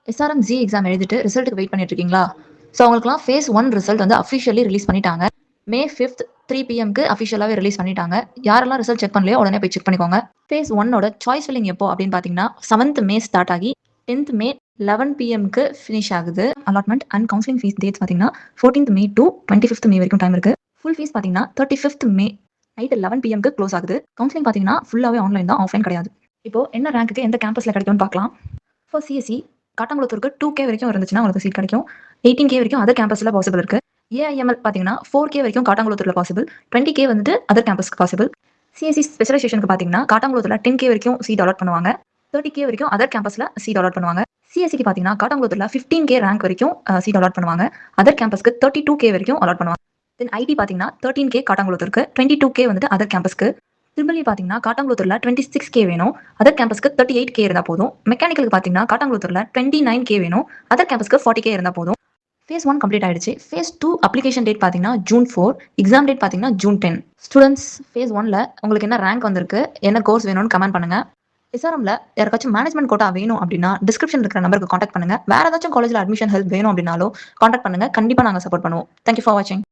SRM G exam எழுதிட்டு ரிசல்ட்டுக்கு wait பண்ணிட்டு இருக்கீங்களா? ஸோ அவங்களுக்குலாம் ஃபேஸ் 1 ரிசல்ட் வந்து அஃபிஷியலி ரிலீஸ் பண்ணிட்டாங்க. மே 5th 3 பிஎம்க்கு அஃபிஷியலாவே ரிலீஸ் பண்ணிட்டாங்க. யாரெல்லாம் ரிசல்ட் செக் பண்ணலையோ உடனே போய் செக் பண்ணிக்கோங்க. ஃபேஸ் 1ஓட சாய்ஸ் ஃபில்லிங் எப்போ அப்படின்னு பார்த்தீங்கன்னா 7th மே ஸ்டார்ட் ஆகி 10th மே 11 பிஎம்க்கு ஃபினிஷ் ஆகுது. Allotment and counselling fees dates பார்த்தீங்கன்னா 14th மே டு 25th மே வரைக்கும் டைம் இருக்கு. ஃபுல் ஃபீஸ் பார்த்தீங்கன்னா 35th மே நைட் 11 பிஎம்க்கு க்ளோஸ் ஆகுது. கவுன்சிலிங் பார்த்தீங்கன்னா ஃபுல்லாகவே ஆன்லைன் தான், ஆஃப்லைன் கிடையாது. இப்போ என்ன ரேங்க்கு எந்த கேம்பஸில் கிடைக்கும்னு பார்க்கலாம். ஃபார் சிஎஸ்சி காட்டாங்குளத்தூருக்கு 2K வரைக்கும் இருந்துச்சுன்னா உங்களுக்கு சீட் கிடைக்கும். 18K வரைக்கும் அதர் கேம்பஸில் பாசிபிள் இருக்கு. ஏஐஎம்எல் பார்த்தீங்கன்னா 4K வரைக்கும் காட்டாங்குளத்தூரில் பாசிபிள். 20K வந்துட்டு அதர் கேம்பஸ்க்கு பாசிபிள். சிஎஸ்சி ஸ்பெஷலைசேஷனுக்கு பார்த்தீங்கன்னா காட்டாங்குளத்தூரில் 10K வரைக்கும் சீட் அலாட் பண்ணுவாங்க. 30K வரைக்கும் அதர் கேம்பஸில் சீட் அலாட் பண்ணுவாங்க. சிஎஸ்சிக்கு பார்த்தீங்கன்னா காட்டாங்குளத்தூரில் 15K ரேங்க் வரைக்கும் சீட் அலாட் பண்ணுவாங்க. அதர் கேம்பஸ்க்கு 32K வரைக்கும் அலாட் பண்ணுவாங்க. தென் ஐடி பார்த்தீங்கன்னா 13K காட்டாங்குளத்தூருக்கு, 22K வந்துட்டு அதர் கேம்பஸ்க்கு. ட்ரிபிள் பார்த்தீங்கன்னா காட்டாங்குளத்தூரில் 26K வேணும், அதர் கேம்பஸ்க்கு 38K இருந்தால் போதும். மெக்கானிக்கலுக்கு பார்த்தீங்கன்னா காட்டாங்குளத்தூரில் 29K வேணும், அதர் கேம்பஸ்க்கு 40K இருந்தால் போதும். ஃபேஸ் 1 கம்ப்ளீட் ஆயிடுச்சு. ஃபேஸ் 2 அப்ளிகேஷன் டேட் பார்த்தீங்கன்னா June 4, எக்ஸாம் டேட் பார்த்தீங்கன்னா June 10. ஸ்டூடெண்ட்ஸ் ஃபேஸ் 1ல உங்களுக்கு என்ன ரேங்க் வந்திருக்கு, என்ன கோர்ஸ் வேணும்னு கமெண்ட் பண்ணுங்க. எஸ்ஆர்எம்ல யாருக்காச்சும் மேனேஜ்மெண்ட் கோட்டா வேணும் அப்படின்னா டிஸ்கிரிப்ஷன் இருக்கிற நம்பருக்கு காண்டாக்ட் பண்ணுங்க. வேற ஏதாச்சும் காலேஜில் அட்மிஷன் ஹெல்ப் வேணும் அப்படின்னாலும் காண்டாக்ட் பண்ணுங்க. கண்டிப்பாக நாங்கள் சப்போர்ட் பண்ணுவோம். தேங்க்யூ ஃபார் வாட்சிங்.